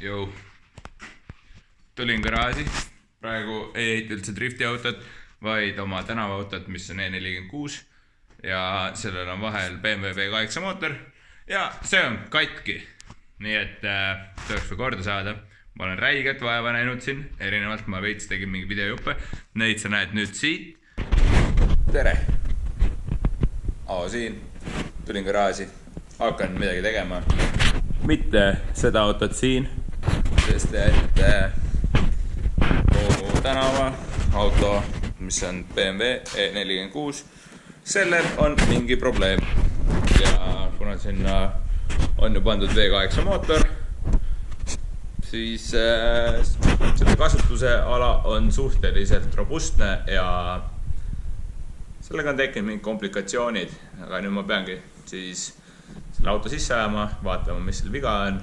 Jõu. Tulin garaaži, praegu ei ehita üldse driftiautot, vaid oma tänavaautot, mis on E46 ja sellel on vahel BMW V8 mootor ja see on katki. Nii et tuleks või korda saada. Ma olen räigelt vaeva näinud siin, erinevalt ma veits tegin mingi videojuppe. Neid sa näed nüüd siit. Tere! Siin, tulin garaaži, hakkan midagi tegema. Mitte seda autot siin, sest et tänava auto, mis on BMW E46, sellel on mingi probleem. Ja kuna sinna on ju pandud V8 mootor, siis selle kasutuse ala on suhteliselt robustne ja sellega on tekkinud mingid komplikatsioonid, aga nüüd ma peangi siis selle auto sisse ajama, vaatama, mis seal viga on.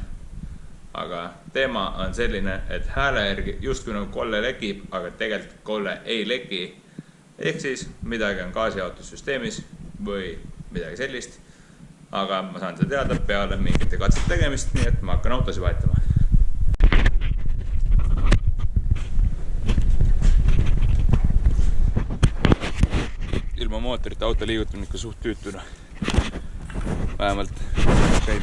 Aga teema on selline, et hääle järgi justkui nagu kolle lekib, aga tegelikult kolle ei leki. Ehk siis midagi on gaasijaotussüsteemis või midagi sellist. Aga ma saan seda teada peale mingite katsete tegemist, nii et ma hakkan autosi vahetama. Ilma mootorite auto liigutab ikka suht tüütuna. Vähemalt käib.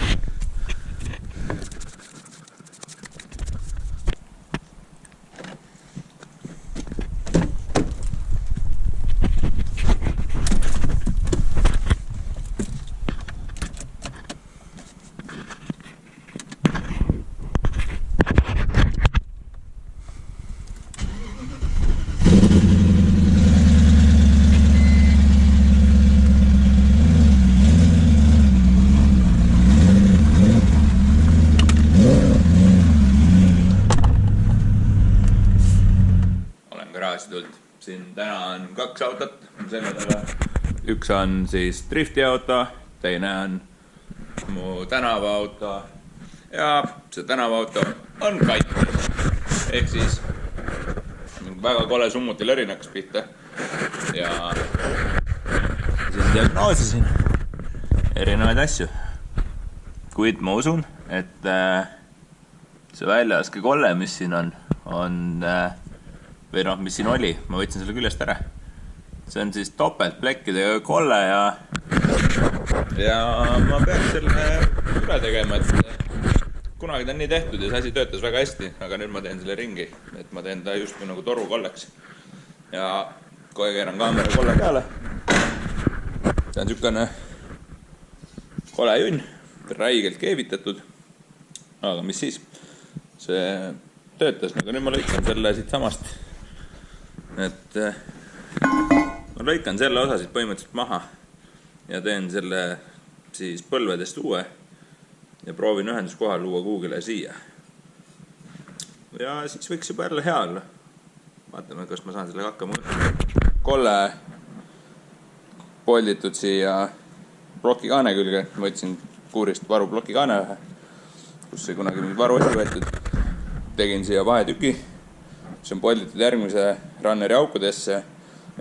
Siin täna on 2 autot sellele. Üks on siis driftiauto, teine on mu tänavaauto ja see tänavaauto on katki. Ehk siis väga kole summuti lõrin hakkas pihta ja siis diagnoosisin erinevaid asju. Kuid ma usun, et see väljaaske kolle, mis siin on või mis siin oli, ma võtsin selle küljest ära. See on siis topeltplekkidega kolle ja ma peaks selle üle tegema, et kunagi ta on nii tehtud ja see asi töötas väga hästi, aga nüüd ma teen selle ringi, et ma teen ta just nagu toru kolleks. Ja kohe keeran kaamera kolle peale. See on niisugune kole junn, räigelt keevitatud, aga mis siis? See töötas, aga nüüd ma lõikan selle siit samast. Et ma lõikan selle osasid põhimõtteliselt maha ja teen selle siis põlvedest uue ja proovin ühenduskohal luua kuhugile siia. Ja siis võiks juba jälle hea olla. Vaatame, kas ma saan sellega hakkama. Kolle polditud siia plokikaane külge. Võtsin kuurist varu plokikaane ühe, kus sai kunagi mingi varu asi võetud. Tegin siia vahetüki. See on polditud järgmise runneri aukudesse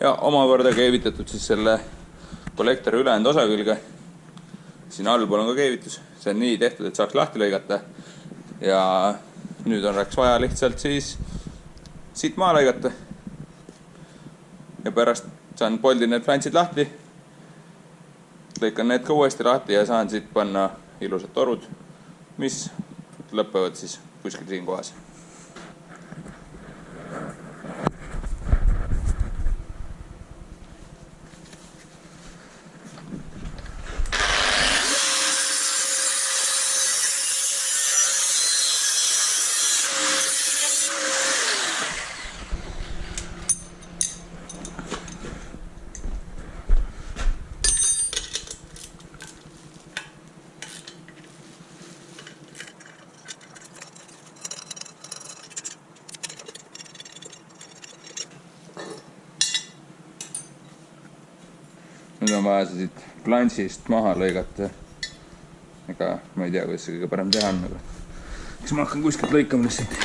ja omakorda keevitatud siis selle kollektori ülejäänud osa külge. Siin allpool on ka keevitus. See on nii tehtud, et saaks lahti lõigata. Ja nüüd oleks vaja lihtsalt siis siit maa lõigata. Ja pärast saan poldi need flancid lahti. Lõikan need ka uuesti lahti ja saan siit panna ilusad torud, mis lõpevad siis kuskil siin kohas. Nüüd on vaja see siit planšist maha lõigata. Ega ma ei tea, kuidas see kõige parem teha on. Siis ma hakkan kuskilt lõikama lihtsalt.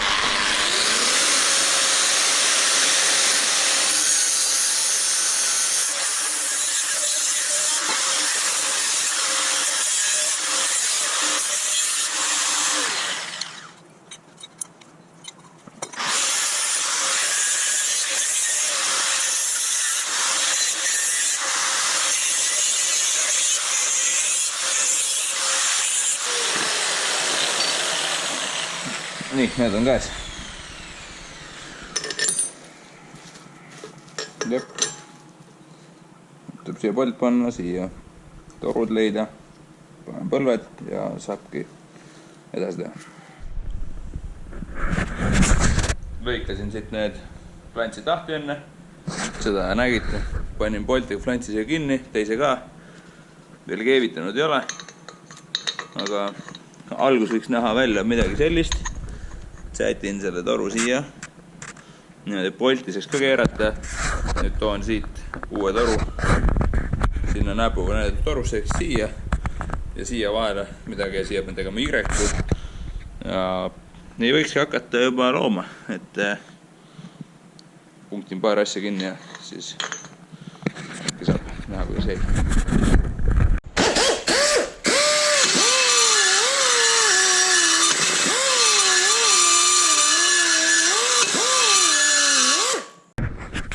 nii, need on käes. Jep. Tuleb siia polt panna, siia torud leida, panen põlved ja saabki edasi teha. Lõikasin siit need flantsid lahti enne, seda nägite, panin poltiga flantsi siia kinni, teise ka, veel keevitanud ei ole, aga algus võiks näha välja midagi sellist, sätin selle toru siia, niimoodi polti saaks ka keerata, nüüd toon siit uue toru, sinna näpuga näidatud torusse ehk siia ja siia vahele midagi ja siia pean tegema Y-ku ja nii võikski hakata juba looma, et punktin paar asja kinni ja siis äkki saab näha, kuidas ei.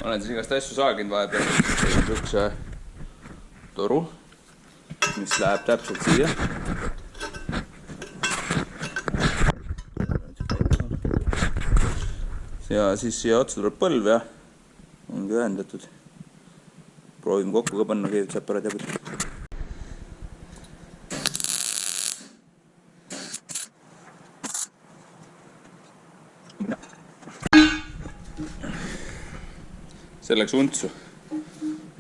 Olen siis igast asju saaginud vahepeal, niisuguse toru, mis läheb täpselt siia. Ja siis siia otsa tuleb põlv ja ongi ühendatud. Proovime kokku ka panna keevitusaparaat jagud. See läks untsu.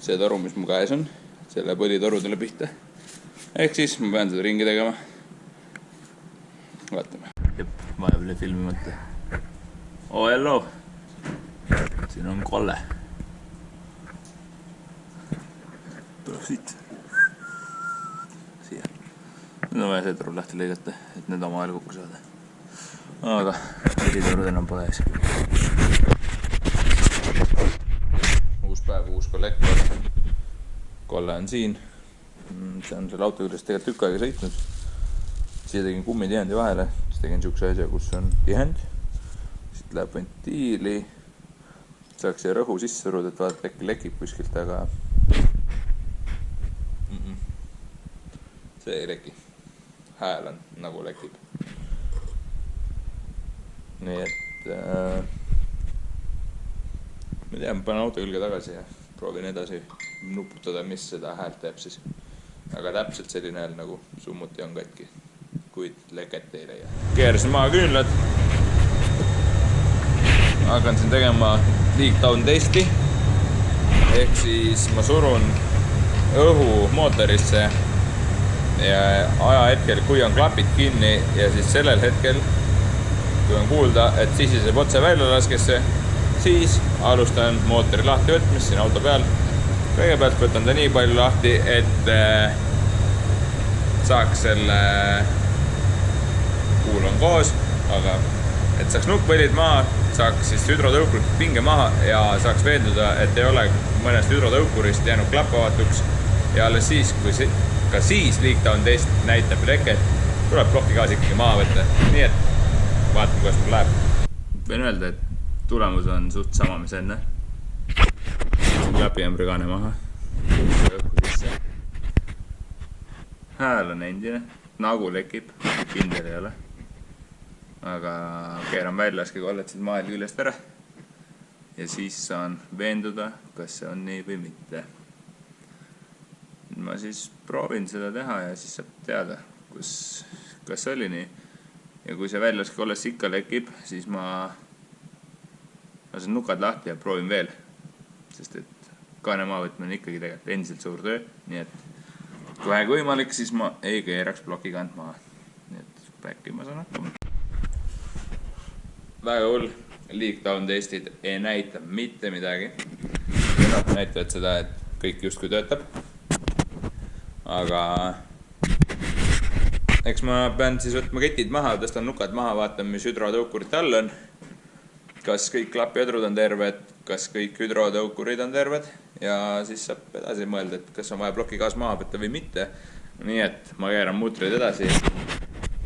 See toru, mis mu käes on, selle põlitorudele pihta. Ehk siis ma pean seda ringi tegema. Vaatame. Jep, vahepeal filmi mõtte. Oh, hello! Siin on kolle. Tuleb siit. Siia. Nüüd on vaja see toru lahti lõigata, et need omavahel kokku saada. Aga põlitorud enam pole ees. Uus päev, uus kollektor. Kolle on siin. See on selle auto küljes tegelikult tükk aega sõitnud. Siia tegin kummitihendi vahele. Siis tegin niisuguse asja, kus on tihend. Siit läheb ventiili. Saaks siia rõhu sisse suruda, et vaadata äkki lekib kuskilt, aga see ei leki. Hääl on nagu lekib. Nii et ma tean, panen auto külge tagasi ja proovin edasi nuputada, mis seda häält teeb siis. Aga täpselt selline hääl nagu summuti on katki, kuid leket ei leia. Keerasin maha küünlad. Hakkan siin tegema leak-down testi. Ehk siis ma surun õhu mootorisse ja ajahetkel, kui on klapid kinni ja siis sellel hetkel, kui on kuulda, et siseseb otse väljalaskesse, siis alustan mootori lahti võtmist siin auto peal. Kõigepealt võtan ta nii palju lahti, et saaks selle kuul on koos, aga et saaks nukkpõlid maha, saaks siis hüdrotõukurist pinge maha ja saaks veenduda, et ei ole mõnest hüdrotõukurist jäänud klapp avatuks ja alles siis, kui ka siis leak-down test näitab leket, tuleb plokigaas ikkagi maha võtta. Nii et vaatame, kuidas mul läheb. Võin öelda, et tulemus on suht sama, mis enne. Klapiämbri kaane maha. Hääl on endine, nagu lekib, kindel ei ole. Aga keeran välja, laske kollet siit maal küljest ära. Ja siis saan veenduda, kas see on nii või mitte. Ma siis proovin seda teha ja siis saab teada, kas see oli nii. Ja kui see välja laske kolles ikka lekib, siis ma lasen nukad lahti ja proovin veel. Sest et kaane maavõtmine on ikkagi tegelikult endiselt suur töö. Nii et kui vähegi võimalik, siis ma ei keeraks plokikant maha. Nii et äkki ma saan hakkama. Väga hull, leak-down testid ei näita mitte midagi. Nad näitavad seda, et kõik justkui töötab. Aga eks ma pean siis võtma ketid maha, tõstan nukad maha, vaatan, mis hüdrotõukurid all on. Kas kõik klappjõdrud on terved, kas kõik hüdrotõukurid on terved ja siis saab edasi mõelda, et kas on vaja plokigaas maha võtta või mitte. Nii et ma keeran muutreid edasi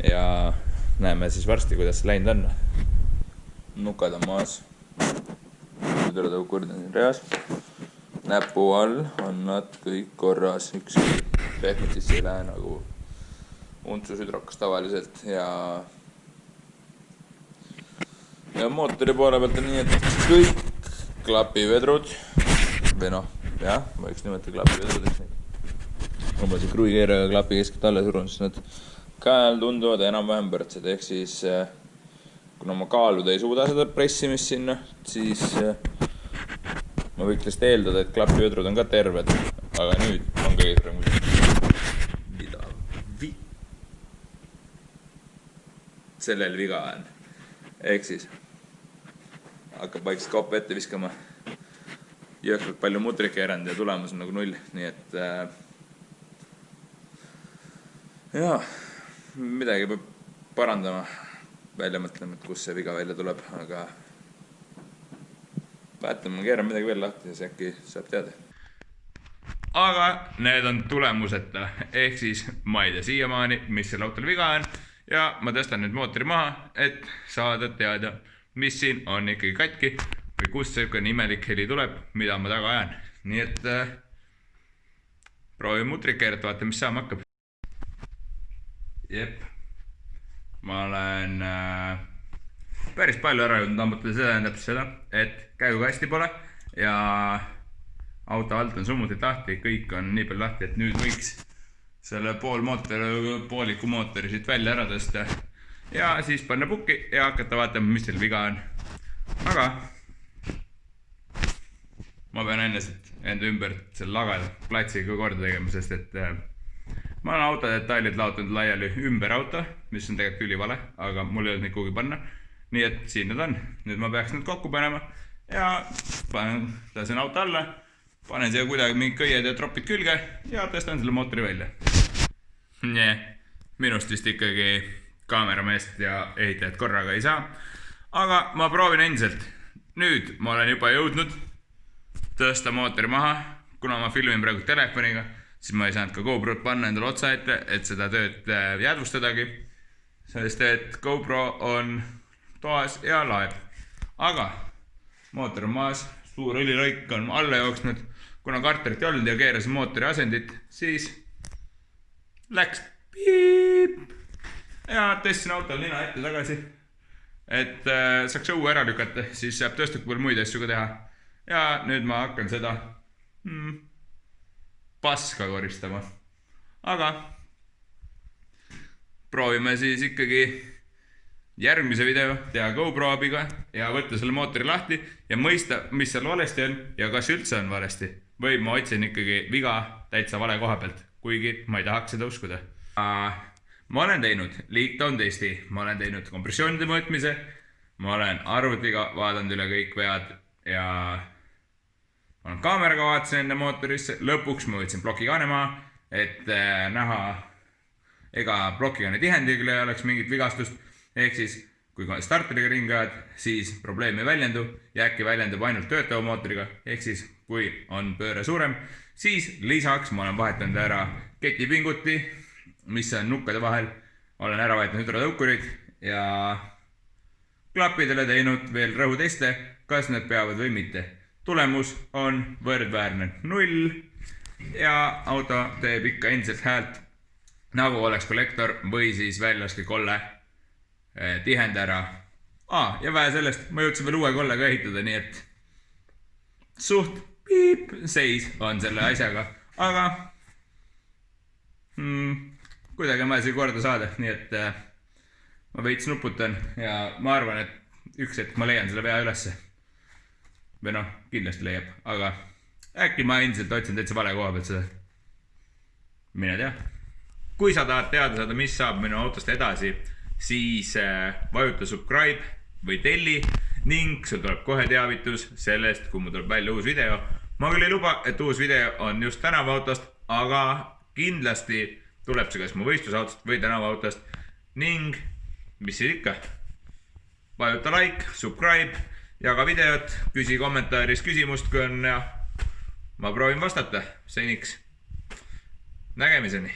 ja näeme siis varsti, kuidas see läinud on. Nukad on maas, hüdrotõukurid on siin reas. Näpu all on nad kõik korras, ükski pehmet siis ei lähe nagu untsus hüdrokas tavaliselt ja ja mootori poole pealt on nii, et kõik klapivedrud või noh, jah, ma võiks nimetada klapivedrudeks neid. Ma see kruikeeraga klapi keskelt alla surun, siis nad käel tunduvad enam-vähem võrdsed, ehk siis kuna ma kaaluda ei suuda seda pressimist sinna, siis ma võiks lihtsalt eeldada, et klapivedrud on ka terved, aga nüüd on kõige suurem sellel viga on. Ehk siis hakkab vaikselt kaupa ette viskama, jõhkralt palju mutrit keeranud ja tulemus on nagu 0, nii et jaa, midagi peab parandama, välja mõtlema, et kus see viga välja tuleb, aga vaatame, ma keeran midagi veel lahti ja see äkki saab teada. Aga need on tulemuseta, ehk siis ma ei tea siiamaani, mis selle autol viga on ja ma tõstan nüüd mootori maha, et saada teada, mis siin on ikkagi katki või kust see imelik heli tuleb, mida ma taga ajan. Nii et proovin mutrit keerata, vaata, mis saama hakkab. Jep, ma olen päris palju ära jõudnud ammutada, see tähendab seda, et käigukasti pole ja auto alt on summutit lahti, kõik on nii palju lahti, et nüüd võiks selle pooliku mootori siit välja ära tõsta ja siis panna pukki ja hakata vaatama, mis seal viga on. Aga ma pean enda ümber selle lagada platsiga korda tegema, sest et ma olen autodetailid laotanud laiali ümber auto, mis on tegelikult ülivale, aga mul ei olnud neid kuhugi panna. Nii et siin need on. Nüüd ma peaks need kokku panema ja lasen auto alla, panen siia kuidagi mingid köied ja tropid külge ja tõstan selle mootori välja. Minust vist ikkagi kaamerameest ja ehitajad korraga ei saa. Aga ma proovin endiselt. Nüüd ma olen juba jõudnud tõsta mootori maha, kuna ma filmin praegu telefoniga, siis ma ei saanud ka GoPro't panna endale otsa ette, et seda tööd jäädvustadagi, sest et GoPro on toas ja laeb. Aga mootor on maas, suur õlilõik on alla jooksnud, kuna karterit ei olnud ja keerasin mootori asendit, siis läks piip ja tõstsin autol nina ette tagasi, et saaks õue ära lükata, siis saab tõstuku peal muid asju ka teha. Ja nüüd ma hakkan seda paska koristama. Aga proovime siis ikkagi järgmise video teha GoPro abiga ja võtta selle mootori lahti ja mõista, mis seal valesti on ja kas üldse on valesti. Või ma otsin ikkagi viga täitsa vale koha pealt, kuigi ma ei tahaks seda uskuda. Ma olen teinud liigtone testi, ma olen teinud kompressioonide mõõtmise, ma olen arvutiga vaadanud üle kõik vead ja ma olen kaameraga vaatasin enne mootorisse, lõpuks ma võtsin plokikaane maha, et näha ega plokikaane tihendil ei oleks mingit vigastust, ehk siis kui starteriga ringi ajad, siis probleem ei väljendu ja äkki väljendub ainult töötava mootoriga, ehk siis kui on pööre suurem, siis lisaks ma olen vahetanud ära ketipinguti, mis on nukkade vahel, olen ära vahetanud hüdrotõukurid ja klappidele teinud veel rõhuteste, kas need peavad või mitte. Tulemus on võrdväärne 0 ja auto teeb ikka endiselt häält, nagu oleks kollektor või siis väljaski kolle tihend ära. Ja vähe sellest, ma jõudsin veel uue kolle ka ehitada, nii et suht piip seis on selle asjaga, aga kuidagi on vaja siia korda saada, nii et ma veits nuputan ja ma arvan, et üks hetk ma leian selle vea ülesse. Või noh, kindlasti leiab, aga äkki ma endiselt otsin täitsa vale koha pealt seda. Mine tea. Kui sa tahad teada saada, mis saab minu autost edasi, siis vajuta subscribe või telli ning sul tuleb kohe teavitus sellest, kui mul tuleb välja uus video. Ma küll ei luba, et uus video on just tänavaautost, aga kindlasti tuleb see kas mu võistlusautost või tänavaautost ning mis siis ikka. Vajuta like, subscribe, jaga videot, küsi kommentaaris küsimust, kui on ja ma proovin vastata. Seniks nägemiseni.